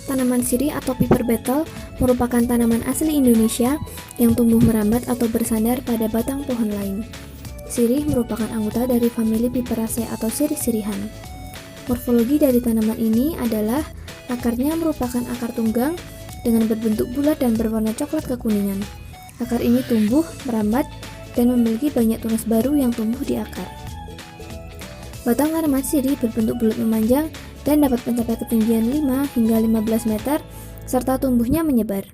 Tanaman sirih atau piper beetle merupakan tanaman asli Indonesia yang tumbuh merambat atau bersandar pada batang pohon lain. Sirih merupakan anggota dari famili Piperaceae atau sirih-sirihan. Morfologi dari tanaman ini adalah akarnya merupakan akar tunggang dengan berbentuk bulat dan berwarna coklat kekuningan. Akar ini tumbuh, merambat, dan memiliki banyak tunas baru yang tumbuh di akar. Batang tanaman sirih berbentuk bulat memanjang dan dapat mencapai ketinggian 5 hingga 15 meter, serta tumbuhnya menyebar.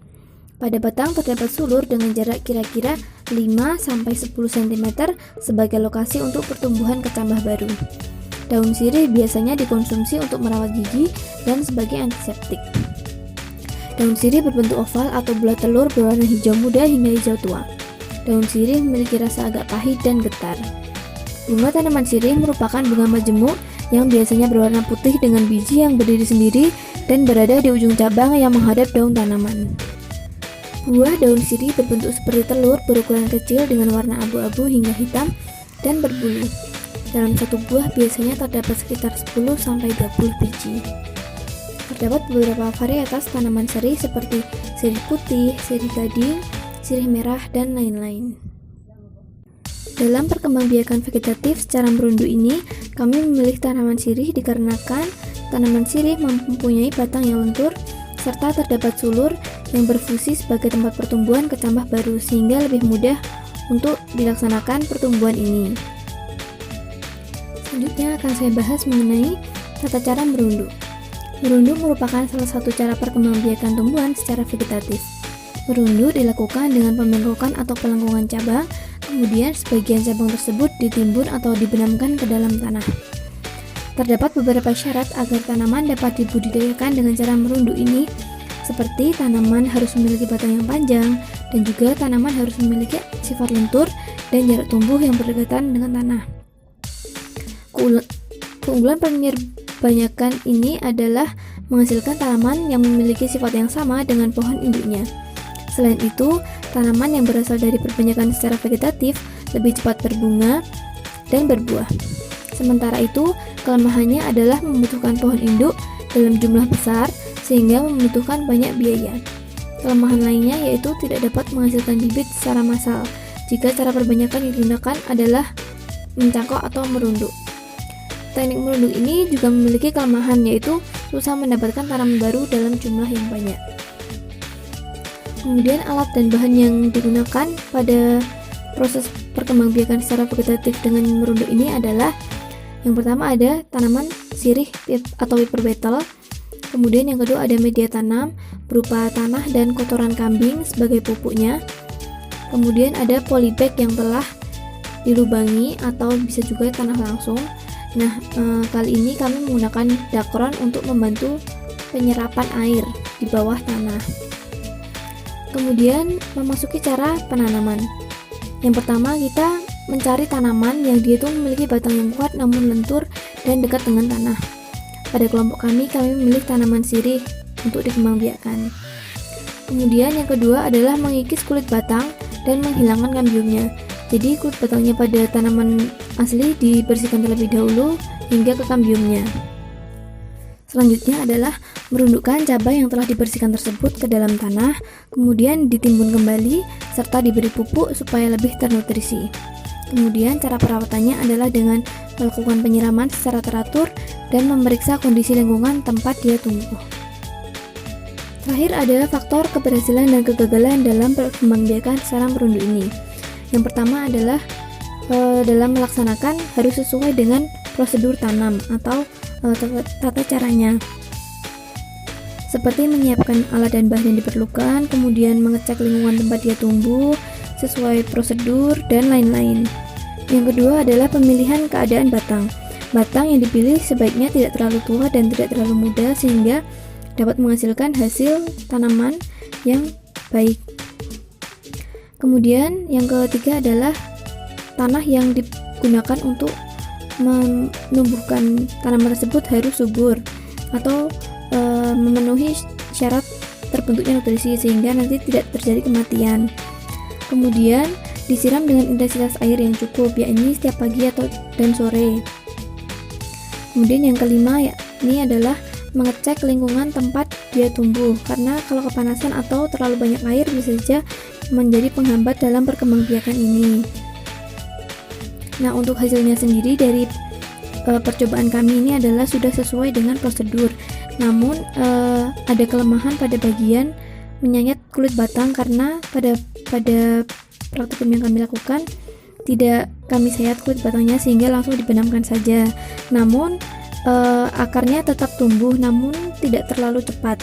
Pada batang terdapat sulur dengan jarak kira-kira 5-10 cm sebagai lokasi untuk pertumbuhan kecambah baru. Daun sirih biasanya dikonsumsi untuk merawat gigi dan sebagai antiseptik. Daun sirih berbentuk oval atau bulat telur berwarna hijau muda hingga hijau tua. Daun sirih memiliki rasa agak pahit dan getar. Bunga tanaman sirih merupakan bunga majemuk yang biasanya berwarna putih dengan biji yang berdiri sendiri dan berada di ujung cabang yang menghadap daun tanaman. Buah daun sirih berbentuk seperti telur berukuran kecil dengan warna abu-abu hingga hitam dan berbulu. Dalam satu buah biasanya terdapat sekitar 10-20 biji. Terdapat beberapa varietas tanaman sirih seperti sirih putih, sirih gading, sirih merah, dan lain-lain. Dalam perkembangbiakan vegetatif secara merundu ini, kami memilih tanaman sirih dikarenakan tanaman sirih mempunyai batang yang lentur serta terdapat sulur yang berfungsi sebagai tempat pertumbuhan kecambah baru sehingga lebih mudah untuk dilaksanakan pertumbuhan ini. Selanjutnya akan saya bahas mengenai tata cara merundu. Merundu merupakan salah satu cara perkembangbiakan tumbuhan secara vegetatif. Merundu dilakukan dengan pembengkokan atau pelengkungan cabang. Kemudian sebagian cabang tersebut ditimbun atau dibenamkan ke dalam tanah. Terdapat beberapa syarat agar tanaman dapat dibudidayakan dengan cara merundu ini, seperti tanaman harus memiliki batang yang panjang dan juga tanaman harus memiliki sifat lentur dan jarak tumbuh yang berdekatan dengan tanah. Keunggulan penyerbanyakan ini adalah menghasilkan tanaman yang memiliki sifat yang sama dengan pohon induknya. Selain itu, tanaman yang berasal dari perbanyakan secara vegetatif lebih cepat berbunga dan berbuah. Sementara itu, kelemahannya adalah membutuhkan pohon induk dalam jumlah besar sehingga membutuhkan banyak biaya. Kelemahan lainnya yaitu tidak dapat menghasilkan bibit secara massal jika cara perbanyakan yang digunakan adalah mencangkok atau merunduk. Teknik merunduk ini juga memiliki kelemahan yaitu susah mendapatkan tanaman baru dalam jumlah yang banyak. Kemudian alat dan bahan yang digunakan pada proses perkembangbiakan secara vegetatif dengan merunduk ini adalah yang pertama ada tanaman sirih atau piper beetle. Kemudian yang kedua ada media tanam berupa tanah dan kotoran kambing sebagai pupuknya. Kemudian ada polybag yang telah dilubangi atau bisa juga tanah langsung. Nah, kali ini kami menggunakan dakron untuk membantu penyerapan air di bawah tanah. Kemudian memasuki cara penanaman. Yang pertama kita mencari tanaman yang dia itu memiliki batang yang kuat namun lentur dan dekat dengan tanah. Pada kelompok kami memilih tanaman sirih untuk dikembangbiakan. Kemudian yang kedua adalah mengikis kulit batang dan menghilangkan kambiumnya. Jadi kulit batangnya pada tanaman asli dibersihkan terlebih dahulu hingga ke kambiumnya. Selanjutnya adalah merundukkan cabai yang telah dibersihkan tersebut ke dalam tanah, kemudian ditimbun kembali, serta diberi pupuk supaya lebih ternutrisi. Kemudian cara perawatannya adalah dengan melakukan penyiraman secara teratur dan memeriksa kondisi lingkungan tempat dia tumbuh. Terakhir adalah faktor keberhasilan dan kegagalan dalam perkembangbiakan secara merundu ini. Yang pertama adalah dalam melaksanakan harus sesuai dengan prosedur tanam atau tata caranya, seperti menyiapkan alat dan bahan yang diperlukan, kemudian mengecek lingkungan tempat dia tumbuh sesuai prosedur, dan lain-lain. Yang kedua adalah pemilihan keadaan batang. Batang yang dipilih sebaiknya tidak terlalu tua dan tidak terlalu muda sehingga dapat menghasilkan hasil tanaman yang baik. Kemudian yang ketiga adalah tanah yang digunakan untuk menumbuhkan tanaman tersebut harus subur atau memenuhi syarat terbentuknya nutrisi sehingga nanti tidak terjadi kematian. Kemudian disiram dengan intensitas air yang cukup, yakni setiap pagi dan sore. Kemudian yang kelima ini adalah mengecek lingkungan tempat dia tumbuh, karena kalau kepanasan atau terlalu banyak air bisa saja menjadi penghambat dalam perkembangbiakan ini. Nah, untuk hasilnya sendiri dari percobaan kami ini adalah sudah sesuai dengan prosedur. Namun ada kelemahan pada bagian menyayat kulit batang, karena pada praktikum yang kami lakukan tidak kami sayat kulit batangnya sehingga langsung dibenamkan saja. Namun akarnya tetap tumbuh, namun tidak terlalu cepat.